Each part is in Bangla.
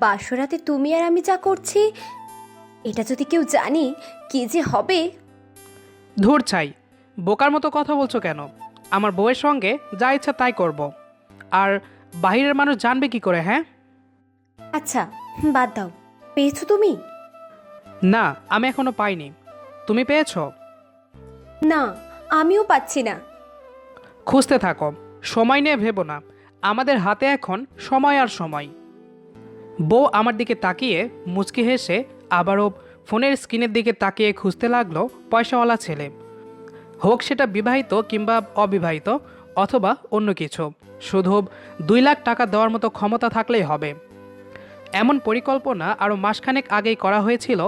বাসরাতে তুমি আর আমি যা করছি, এটা যদি কেউ জানে, কি যে হবে। ধুর ছাই, বোকার মতো কথা বলছো কেন? আমার বউয়ের সঙ্গে যা ইচ্ছা তাই করব। আর বাইরের মানুষ জানবে কি করে, হ্যাঁ? আচ্ছা, বাদ দাও। পেয়েছো তুমি? না, আমি এখনো পাইনি। তুমি পেয়েছো? না, আমিও পাচ্ছি না। খুঁজতে থাকো, সময় নিয়ে ভেবো না। আমাদের হাতে এখন সময় আর সময়। বউ আমার দিকে তাকিয়ে মুচকি হেসে আবারও ফোনের স্ক্রিনের দিকে তাকিয়ে খুঁজতে লাগলো পয়সাওয়ালা ছেলে। হোক সেটা বিবাহিত কিংবা অবিবাহিত, অথবা অন্য কিছু, শুধু 2 লাখ টাকা দেওয়ার মতো ক্ষমতা থাকলেই হবে। এমন পরিকল্পনা আরও মাসখানেক আগেই করা হয়েছিল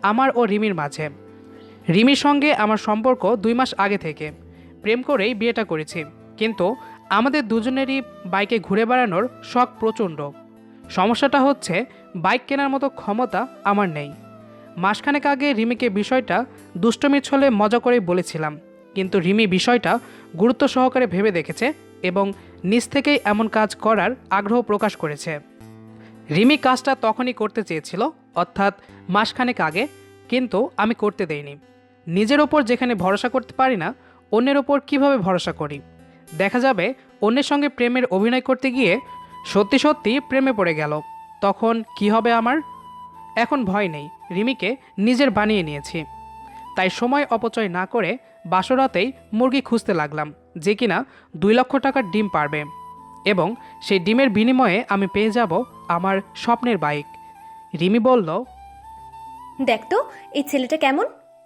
আমার ও রিমির মাঝে। রিমির সঙ্গে আমার সম্পর্ক 2 মাস আগে থেকে। প্রেম করেই বিয়েটা করেছি, কিন্তু আমাদের দুজনেরই বাইকে ঘুরে বেড়ানোর শখ প্রচণ্ড। সমস্যাটা হচ্ছে, বাইক কেনার মতো ক্ষমতা আমার নেই। মাসখানেক আগে রিমিকে বিষয়টা দুষ্টমির ছলে মজা করেই বলেছিলাম, কিন্তু রিমি বিষয়টা গুরুত্ব সহকারে ভেবে দেখেছে এবং নিজ থেকেই এমন কাজ করার আগ্রহ প্রকাশ করেছে। রিমি কাজটা তখনই করতে চেয়েছিল, অর্থাৎ মাসখানেক আগে, কিন্তু আমি করতে দেইনি। নিজের ওপর যেখানে ভরসা করতে পারি না, অন্যের ওপর কিভাবে ভরসা করি? দেখা যাবে অন্যের সঙ্গে প্রেমের অভিনয় করতে গিয়ে সত্যি সত্যি প্রেমে পড়ে গেল, তখন কি হবে আমার? এখন ভয় নেই, রিমিকে নিজের বানিয়ে নিয়েছি। তাই সময় অপচয় না করে বাসরাতেই মুরগি খুঁজতে লাগলাম, যে কিনা 2 লক্ষ টাকার ডিম পারবে, এবং সেই ডিমের বিনিময়ে আমি পেয়ে যাব আমার স্বপ্নের বাইক। রিমি বলল, দেখ তো, এই ছেলেটা কেমন।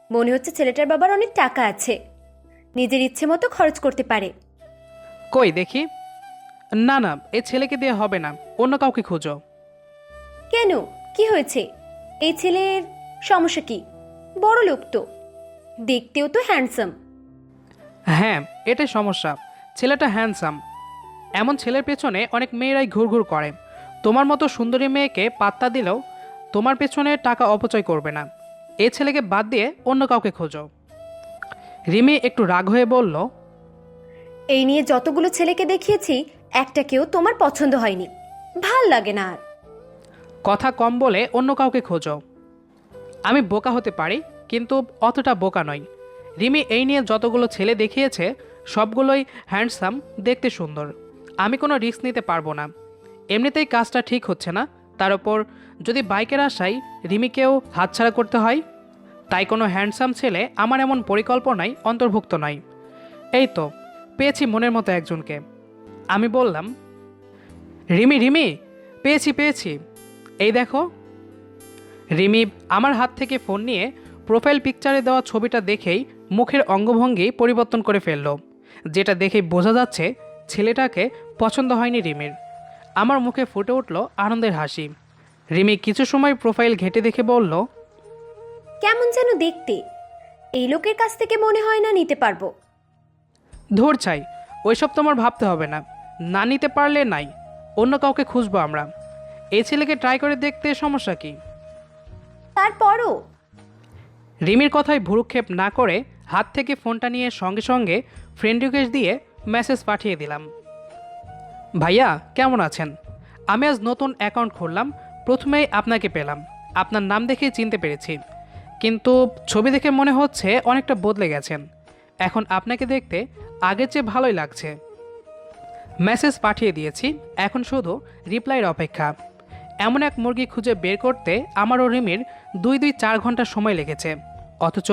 মনে হচ্ছে ছেলেটার বাবার অনেক টাকা আছে, নিজের ইচ্ছে মতো খরচ করতে পারে। কই দেখি। না না, এ ছেলেকে দিয়ে হবে না, অন্য কাউকে খোঁজো। কেন, কি হয়েছে? এই ছেলের সমস্যা কি? বড় লোক তো, দেখতেও তো হ্যান্ডসাম। হ্যাঁ, এটাই সমস্যা, ছেলেটা হ্যান্ডসাম। এমন ছেলের পেছনে অনেক মেয়েরাই ঘুরঘুর করে। তোমার মতো সুন্দরী মেয়েকে পাত্তা দিলেও তোমার পেছনে টাকা অপচয় করবে না। এ ছেলেকে বাদ দিয়ে অন্য কাউকে খোঁজো। রিমি একটু রাগ হয়ে বলল, এই নিয়ে যতগুলো ছেলেকে দেখিয়েছি, একটাকেও তোমার পছন্দ হয়নি, ভাল লাগে না আর। কথা কম বলে অন্য কাউকে খোঁজো। আমি বোকা হতে পারি, কিন্তু অতটা বোকা নই। রিমি এই নিয়ে যতগুলো ছেলে দেখিয়েছে সবগুলোই হ্যান্ডসাম, দেখতে সুন্দর। আমি কোনো রিস্ক নিতে পারবো না। এমনিতেই কাজটা ঠিক হচ্ছে না, তার ওপর যদি বাইকের আশায় রিমিকেও হাতছাড়া করতে হয়। তাই কোনো হ্যান্ডসাম ছেলে আমার এমন পরিকল্পনায় অন্তর্ভুক্ত নয়। এই তো পেয়েছি মনের মতো একজনকে। আমি বললাম, রিমি রিমি, পেয়েছি পেয়েছি, এই দেখো। রিমি আমার হাত থেকে ফোন নিয়ে প্রোফাইল পিকচারে দেওয়া ছবিটা দেখেই মুখের অঙ্গভঙ্গি পরিবর্তন করে ফেলল, যেটা দেখেই বোঝা যাচ্ছে ছেলেটাকে পছন্দ হয়নি রিমির। আমার মুখে ফুটে উঠল আনন্দের হাসি। রিমি কিছু সময় প্রোফাইল ঘেঁটে দেখে বলল, কেমন যেন দেখতে, এই লোকের কাছ থেকে মনে হয় না নিতে পারবো। ধুর ছাই, ওইসব তোমার ভাবতে হবে না। না নিতে পারলে নাই, অন্য কাউকে খুঁজবো আমরা। এই ছেলেকে ট্রাই করে দেখতে সমস্যা কি? তারপরও রিমির কথায় ভুরুক্ষেপ না করে হাত থেকে ফোনটা নিয়ে সঙ্গে সঙ্গে ফ্রেন্ড রিকোয়েস্ট দিয়ে মেসেজ পাঠিয়ে দিলাম। ভাইয়া কেমন আছেন? আমি আজ নতুন অ্যাকাউন্ট খুললাম, প্রথমেই আপনাকে পেলাম। আপনার নাম দেখে চিনতে পেরেছি, কিন্তু ছবি দেখে মনে হচ্ছে অনেকটা বদলে গেছেন। এখন আপনাকে দেখতে আগের চেয়ে ভালোই লাগছে। মেসেজ পাঠিয়ে দিয়েছি, এখন শুধু রিপ্লাইয়ের অপেক্ষা। এমন এক মুরগি খুঁজে বের করতে আমার ও রিমির 2-4 ঘন্টা সময় লেগেছে, অথচ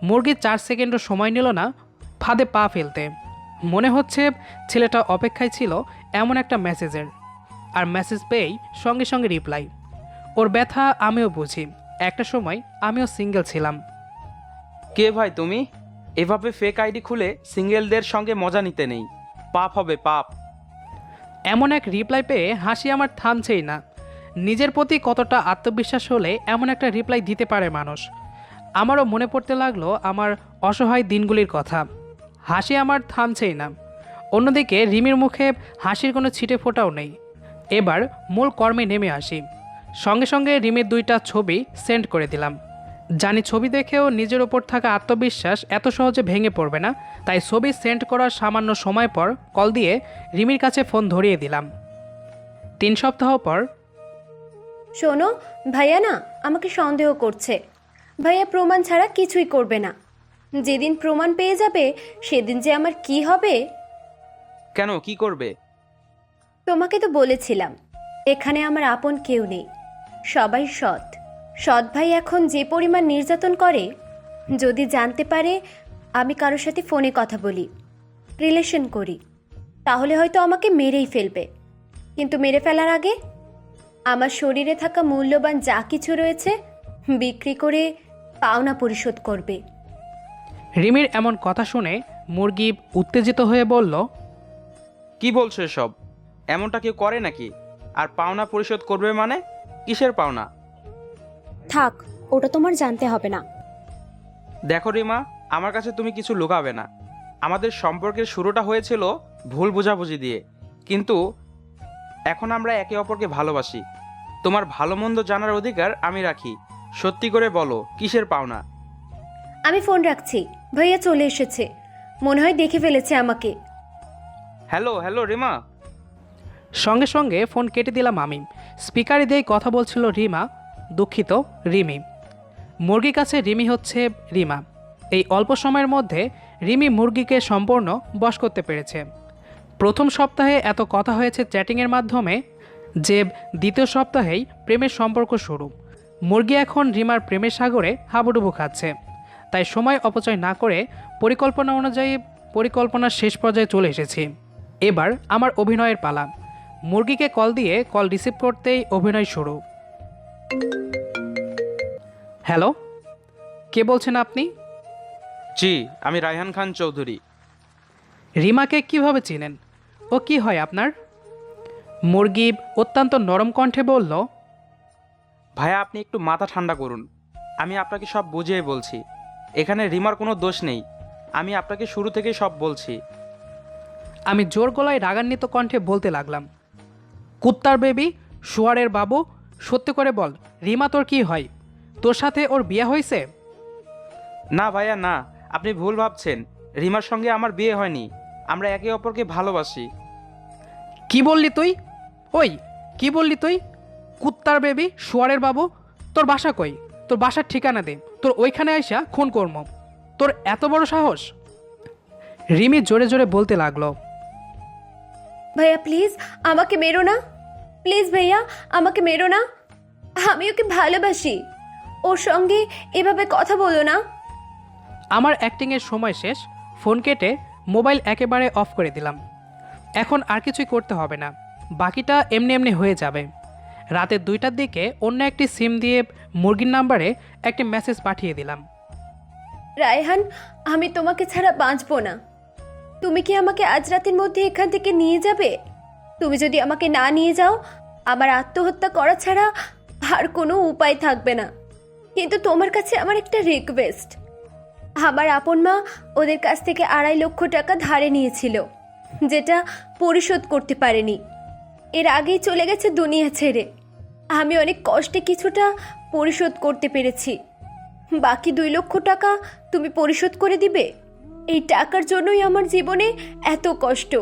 মুরগির 4 সেকেন্ডও সময় নিল না ফাঁদে পা ফেলতে। মনে হচ্ছে ছেলেটা অপেক্ষায় ছিল এমন একটা মেসেজের, আর মেসেজ পেয়েই সঙ্গে সঙ্গে রিপ্লাই। ওর ব্যথা আমিও বুঝি, একটা সময় আমিও সিঙ্গেল ছিলাম। কে ভাই তুমি? এভাবে ফেক আইডি খুলে সিঙ্গেলদের সঙ্গে মজা নিতে নেই, পাপ হবে পাপ। এমন এক রিপ্লাই পেয়ে হাসি আমার থামছেই না। নিজের প্রতি কতটা আত্মবিশ্বাস হলে এমন একটা রিপ্লাই দিতে পারে মানুষ। আমারও মনে পড়তে লাগলো আমার অসহায় দিনগুলির কথা। হাসি আমার থামছেই না। অন্যদিকে রিমির মুখে হাসির কোনো ছিটে ফোঁটাও নেই। এবার মূল কর্মে নেমে আসি। সঙ্গে সঙ্গে রিমির 2টা ছবি সেন্ড করে দিলাম। জানি ছবি দেখেও নিজের ওপর থাকা আত্মবিশ্বাস এত সহজে ভেঙে পড়বে না, তাই ছবি সেন্ড করার সামান্য সময় পর কল দিয়ে রিমির কাছে ফোন ধরিয়ে দিলাম। 3 সপ্তাহ পর, শোনো, ভাইয়া না আমাকে সন্দেহ করছে। ভাইয়া প্রমাণ ছাড়া কিছুই করবে না। যেদিন প্রমাণ পেয়ে যাবে সেদিন যে আমার কি হবে। কেন, কি করবে? তোমাকে তো বলেছিলাম এখানে আমার আপন কেউ নেই, সবাই সৎ। সৎ ভাই এখন যে পরিমাণ নির্যাতন করে, যদি জানতে পারে আমি কারোর সাথে ফোনে কথা বলি, রিলেশন করি, তাহলে হয়তো আমাকে মেরেই ফেলবে। কিন্তু মেরে ফেলার আগে আমার শরীরে থাকা মূল্যবান যা কিছু রয়েছে বিক্রি করে পাওনা পরিশোধ করবে। রিমির এমন কথা শুনে মুরগি উত্তেজিত হয়ে বলল, কি বলছো এসব? এমনটা কেউ করে নাকি? আর পাওনা পরিশোধ করবে মানে? কিসের পাওনা? থাক, ওটা তোমার জানতে হবে না। দেখো রিমা, আমার কাছে তুমি কিছু লুকাবে না। আমাদের সম্পর্কের শুরুটা হয়েছিল ভুল বোঝাবুঝি দিয়ে, কিন্তু এখন আমরা একে অপরকে ভালোবাসি। তোমার ভালো মন্দ জানার অধিকার আমি রাখি। সত্যি করে বলো, কিসের পাওনা? আমি ফোন রাখছি, ভাইয়া চলে এসেছে, মনে হয় দেখে ফেলেছে আমাকে। Hello hello Rima. সঙ্গে সঙ্গে ফোন কেটে দিলাম আমি। স্পিকারে দিয়েই কথা বলছিল রিমা, দুঃখিত রিমি। মুরগির কাছে রিমি হচ্ছে রিমা। এই অল্প সময়ের মধ্যে রিমি মুরগিকে সম্পূর্ণ বশ করতে পেরেছে। প্রথম সপ্তাহে এত কথা হয়েছে চ্যাটিংয়ের মাধ্যমে যে দ্বিতীয় সপ্তাহেই প্রেমের সম্পর্ক শুরু। মুরগি এখন রিমার প্রেমের সাগরে হাবুডুবু খাচ্ছে। তাই সময় অপচয় না করে পরিকল্পনা অনুযায়ী পরিকল্পনার শেষ পর্যায়ে চলে এসেছি। এবার আমার অভিনয়ের পালা। মুরগিকে কল দিয়ে কল রিসিভ করতেই অভিনয় শুরু। হ্যালো, কে বলছেন আপনি? জি, আমি রায়হান খান চৌধুরী। রিমাকে কিভাবে চিনেন? ও কি হয় আপনার? মুরগি অত্যন্ত নরম কণ্ঠে বলল, ভাইয়া, আপনি একটু মাথা ঠান্ডা করুন। আমি আপনাকে সব বুঝিয়ে বলছি। এখানে রিমার কোনো দোষ নেই। আমি আপনাকে শুরু থেকেই সব বলছি। আমি জোর গলায় রাগান্বিত কণ্ঠে বলতে লাগলাম, কুত্তার বেবি, শুয়ারের বাবু, সত্যি করে বল, রিমা তোর কি হয়? তোর সাথে ওর বিয়ে হয়েছে? না ভাইয়া, না, আপনি ভুল ভাবছেন। রিমার সঙ্গে আমার বিয়ে হয়নি। আমরা একে অপরকে ভালোবাসি। কি বললি তুই? ওই, কি বললি তুই? কুত্তার বেবি, শুয়ারের বাবু, তোর বাসা কই? তোর বাসার ঠিকানা দে, তোর ওইখানে আইসা খুন করব। তোর এত বড় সাহস? রিমি জোরে জোরে বলতে লাগলো। ভাইয়া প্লিজ আমাকে মেরো না, প্লিজ ভাইয়া আমাকে মেরো না, আমি ওকে ভালোবাসি, ওর সঙ্গে এভাবে কথা বলো না। আমার অ্যাক্টিংয়ের সময় শেষ। ফোন কেটে মোবাইল একেবারে অফ করে দিলাম। এখন আর কিছুই করতে হবে না, বাকিটা এমনি এমনি হয়ে যাবে। রাতের 2টার দিকে অন্য একটি সিম দিয়ে মুরগির নাম্বারে একটি মেসেজ পাঠিয়ে দিলাম। রায়হান, আমি তোমাকে ছাড়া বাঁচবো না। তুমি কি আমাকে আজ রাতের মধ্যে এখান থেকে নিয়ে যাবে? তুমি যদি আমাকে না নিয়ে যাও, আমার আত্মহত্যা করা ছাড়া আর কোনো উপায় থাকবে না। কিন্তু তোমার কাছে আমার একটা রিকোয়েস্ট। আমার আপন মা ওদের কাছ থেকে 2.5 লক্ষ টাকা ধারে নিয়েছিল, যেটা পরিশোধ করতে পারেনি। এর আগেই চলে গেছে দুনিয়া ছেড়ে। আমি অনেক কষ্টে কিছুটা পরিশোধ করতে পেরেছি। বাকি 2 লক্ষ টাকা তুমি পরিশোধ করে দিবে? এই টাকার জন্যই আমার জীবনে এত কষ্ট।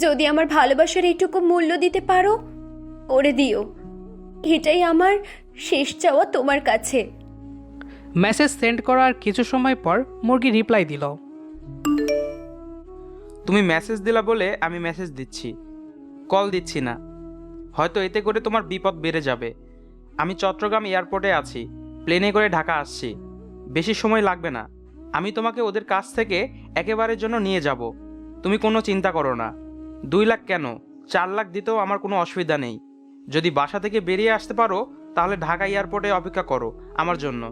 যদি আমার ভালোবাসার এইটুকু মূল্য দিতে পারো, করে দিও। এটাই আমার শেষ চাওয়া তোমার কাছে। মেসেজ সেন্ড করার কিছু সময় পর মুরগি রিপ্লাই দিল। তুমি মেসেজ দিলা বলে আমি মেসেজ দিচ্ছি, কল দিচ্ছি না। হয়তো এতে করে তোমার বিপদ বেড়ে যাবে। আমি চট্টগ্রাম এয়ারপোর্টে আছি, প্লেনে করে ঢাকা আসছি। বেশি সময় লাগবে না। আমি তোমাকে ওদের কাছ থেকে একেবারের জন্য নিয়ে যাব। তুমি কোনো চিন্তা করো না। 2 লাখ কেন, 4 লাখ দিতেও আমার কোনো অসুবিধা নেই। যদি বাসা থেকে বেরিয়ে আসতে পারো তাহলে ঢাকা এয়ারপোর্টে অপেক্ষা করো আমার জন্য।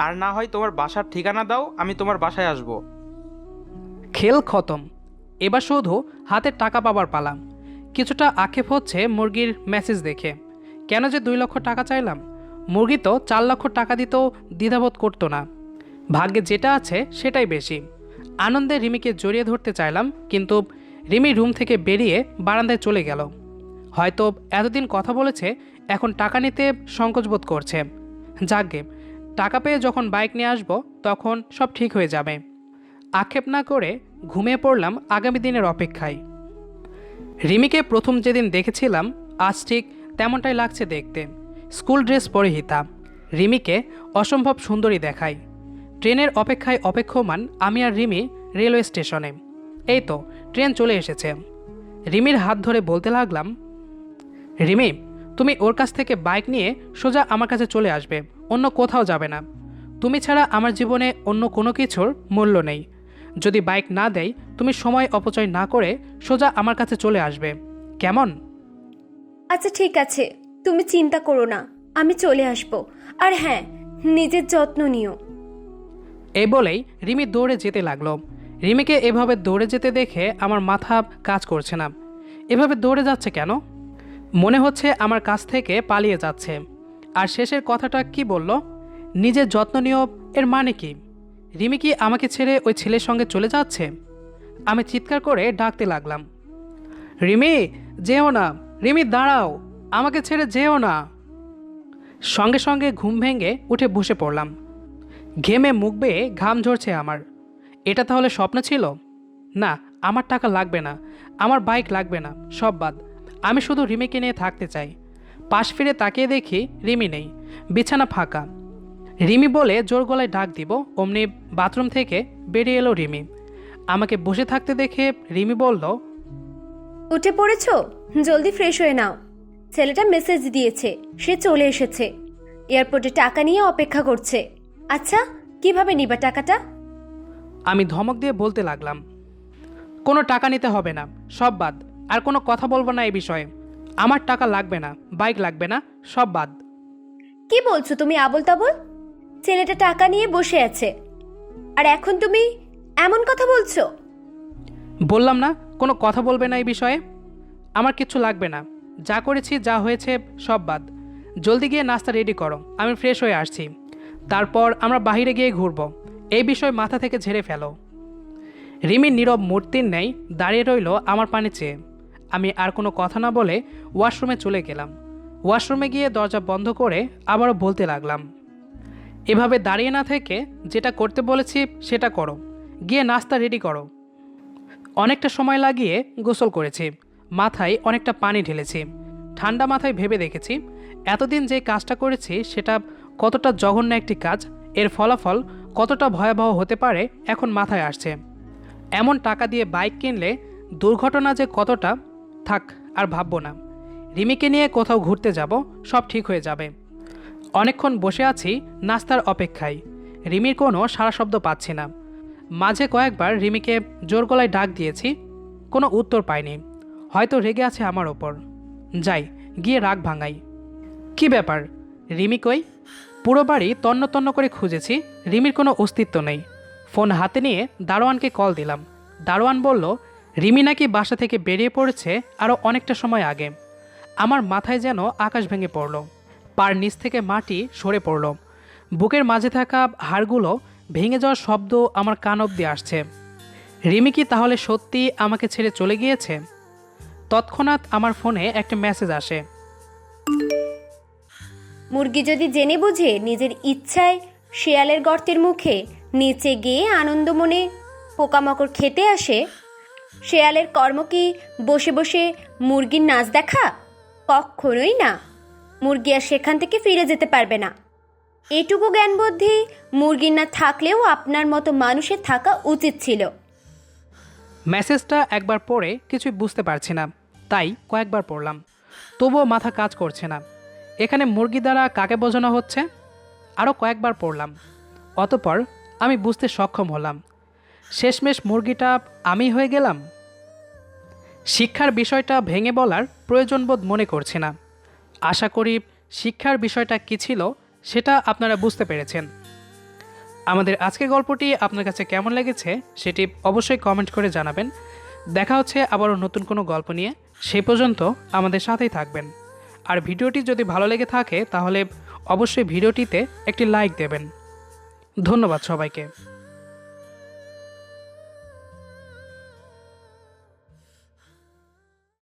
আর না হয় তোমার বাসার ঠিকানা দাও, আমি তোমার বাসায় আসব। খেল খতম। এবার শুধু হাতে টাকা পাবার পালা। কিছুটা আক্ষেপ হচ্ছে মুরগির মেসেজ দেখে। কেন যে 2 লক্ষ টাকা চাইলাম? মুরগি তো 4 লক্ষ টাকা দিতেও দ্বিধাবোধ করতো না। ভাগ্যে যেটা আছে সেটাই বেশি। আনন্দে রিমিকে জড়িয়ে ধরতে চাইলাম, কিন্তু রিমি রুম থেকে বেরিয়ে বারান্দায় চলে গেল। হয়তো এতদিন কথা বলেছে, এখন টাকা নিতে সংকোচবোধ করছে। যাকগে, টাকা পেয়ে যখন বাইক নিয়ে আসবো তখন সব ঠিক হয়ে যাবে। আক্ষেপ না করে ঘুমিয়ে পড়লাম আগামী দিনের অপেক্ষায়। রিমিকে প্রথম যেদিন দেখেছিলাম আজ ঠিক তেমনটাই লাগছে দেখতে। স্কুল ড্রেস পরিহিতা, রিমিকে অসম্ভব সুন্দরী দেখায়। ট্রেনের অপেক্ষায় অপেক্ষমান আমি আর রিমি রেলওয়ে স্টেশনে। এই তো ট্রেন চলে এসেছে। রিমির হাত ধরে বলতে লাগলাম, রিমি, তুমি ওর কাছ থেকে বাইক নিয়ে সোজা আমার কাছে চলে আসবে, অন্য কোথাও যাবে না। তুমি ছাড়া আমার জীবনে অন্য কোনো কিছুর মূল্য নেই। যদি বাইক না দেয়, তুমি সময় অপচয় না করে সোজা আমার কাছে চলে আসবে, কেমন? আচ্ছা ঠিক আছে, তুমি চিন্তা করো না, আমি চলে আসব। আর হ্যাঁ, নিজের যত্ন নিও। এই বলেই রিমি দৌড়ে যেতে লাগলো। রিমিকে এভাবে দৌড়ে যেতে দেখে আমার মাথা কাজ করছে না। এভাবে দৌড়ে যাচ্ছে কেন? মনে হচ্ছে আমার কাছ থেকে পালিয়ে যাচ্ছে। আর শেষের কথাটা কি বলল, নিজের যত্ন নিও, এর মানে কি? রিমি কি আমাকে ছেড়ে ওই ছেলের সঙ্গে চলে যাচ্ছে? আমি চিৎকার করে ডাকতে লাগলাম, রিমি যেও না, রিমি দাঁড়াও, আমাকে ছেড়ে যেও না। সঙ্গে সঙ্গে ঘুম ভেঙে উঠে বসে পড়লাম। ঘেমে মুখ বেয়ে ঘাম ঝরছে আমার। এটা তাহলে স্বপ্ন ছিল? না, আমার টাকা লাগবে না, আমার বাইক লাগবে না, সব বাদ। আমি শুধু রিমিকে নিয়ে থাকতে চাই। পাশ ফিরে তাকিয়ে দেখি রিমি নেই, বিছানা ফাঁকা। রিমি বলে জোর গলায় ডাক দিব, অমনি বাথরুম থেকে বেরিয়ে এলো রিমি। আমাকে বসে থাকতে দেখে রিমি বলল, উঠে পড়েছো? জলদি ফ্রেশ হয়ে নাও। ছেলেটা মেসেজ দিয়েছে, সে চলে এসেছে, এয়ারপোর্টে টাকা নিয়ে অপেক্ষা করছে। আচ্ছা, কিভাবে নিবা টাকাটা? আমি ধমক দিয়ে বলতে লাগলাম, কোনো টাকা নিতে হবে না, সব বাদ। আর কোনো কথা বলবো না এই বিষয়ে। আমার টাকা লাগবে না, বাইক লাগবে না, সব বাদ। কি বলছো তুমি আবোল তাবোল? ছেলেটা টাকা নিয়ে বসে আছে, আর এখন তুমি এমন কথা বলছো? বললাম না কোনো কথা বলবে না এই বিষয়ে। আমার কিচ্ছু লাগবে না, যা করেছি যা হয়েছে সব বাদ। জলদি গিয়ে নাস্তা রেডি করো, আমি ফ্রেশ হয়ে আসছি। তারপর আমরা বাইরে গিয়ে ঘুরবো, এই বিষয় মাথা থেকে ঝেড়ে ফেলো। রিমি নীরব মূর্তির ন্যায় দাঁড়িয়ে রইল আমার পানে চেয়ে। আমি আর কোনো কথা না বলে ওয়াশরুমে চলে গেলাম। ওয়াশরুমে গিয়ে দরজা বন্ধ করে আবারও বলতে লাগলাম, এভাবে দাঁড়িয়ে না থেকে যেটা করতে বলেছি সেটা করো, গিয়ে নাস্তা রেডি করো। অনেকটা সময় লাগিয়ে গোসল করেছি, মাথায় অনেকটা পানি ঢেলেছি। ঠান্ডা মাথায় ভেবে দেখেছি এতদিন যে কাজটা করেছি সেটা কতটা জঘন্য একটি কাজ, এর ফলাফল কতটা ভয়াবহ হতে পারে এখন মাথায় আসছে। এমন টাকা দিয়ে বাইক কিনলে দুর্ঘটনা যে কতটা, থাক আর ভাববো না। রিমিকে নিয়ে কোথাও ঘুরতে যাব, সব ঠিক হয়ে যাবে। অনেকক্ষণ বসে আছি নাস্তার অপেক্ষায়, রিমির কোনো সাড়া শব্দ পাচ্ছি না। মাঝে কয়েকবার রিমিকে জোর গলায় ডাক দিয়েছি, কোনো উত্তর পাইনি। হয়তো রেগে আছে আমার ওপর। যাই, গিয়ে রাগ ভাঙাই। কি ব্যাপার, রিমি কই? পুরো বাড়ি তন্ন তন্ন করে খুঁজেছি, রিমির কোনো অস্তিত্ব নেই। ফোন হাতে নিয়ে দারোয়ানকে কল দিলাম। দারোয়ান বলল, রিমি নাকি বাসা থেকে বেরিয়ে পড়েছে আরও অনেকটা সময় আগে। আমার মাথায় যেন আকাশ ভেঙে পড়ল, পার নিচ থেকে মাটি সরে পড়ল। বুকের মাঝে থাকা হাড়গুলো ভেঙে যাওয়ার শব্দ আমার কান অবধি আসছে। রিমি কি তাহলে সত্যি আমাকে ছেড়ে চলে গিয়েছে? তৎক্ষণাৎ আমার ফোনে একটা মেসেজ আসে। মুরগি যদি জেনে বুঝে নিজের ইচ্ছায় শেয়ালের গর্তের মুখে নিচে গিয়ে আনন্দ মনে পোকামাকড় খেতে আসে, শেয়ালের কর্ম কি বসে বসে মুরগির নাচ দেখা? কখনোই না। মুরগি আর সেখান থেকে ফিরে যেতে পারবে না। এটুকু জ্ঞান বুদ্ধি মুরগির না থাকলেও আপনার মতো মানুষের থাকা উচিত ছিল। মেসেজটা একবার পড়ে কিছুই বুঝতে পারছি না, তাই কয়েকবার পড়লাম, তবুও মাথা কাজ করছে না। এখানে মুরগি দ্বারা কাকে বোঝানো হচ্ছে? আরও কয়েকবার পড়লাম, অতঃপর আমি বুঝতে সক্ষম হলাম, শেষমেশ মুরগিটা আমি হয়ে গেলাম। শিক্ষার বিষয়টা ভেঙে বলার প্রয়োজনবোধ মনে করছি না। আশা করি শিক্ষার বিষয়টা কী ছিল সেটা আপনারা বুঝতে পেরেছেন। আমাদের আজকের গল্পটি আপনার কাছে কেমন লেগেছে সেটি অবশ্যই কমেন্ট করে জানাবেন। দেখা হচ্ছে আবারও নতুন কোনো গল্প নিয়ে, সেই পর্যন্ত আমাদের সাথেই থাকবেন। আর ভিডিওটি যদি ভালো লেগে থাকে তাহলে অবশ্যই ভিডিওটিতে একটি লাইক দেবেন। ধন্যবাদ সবাইকে।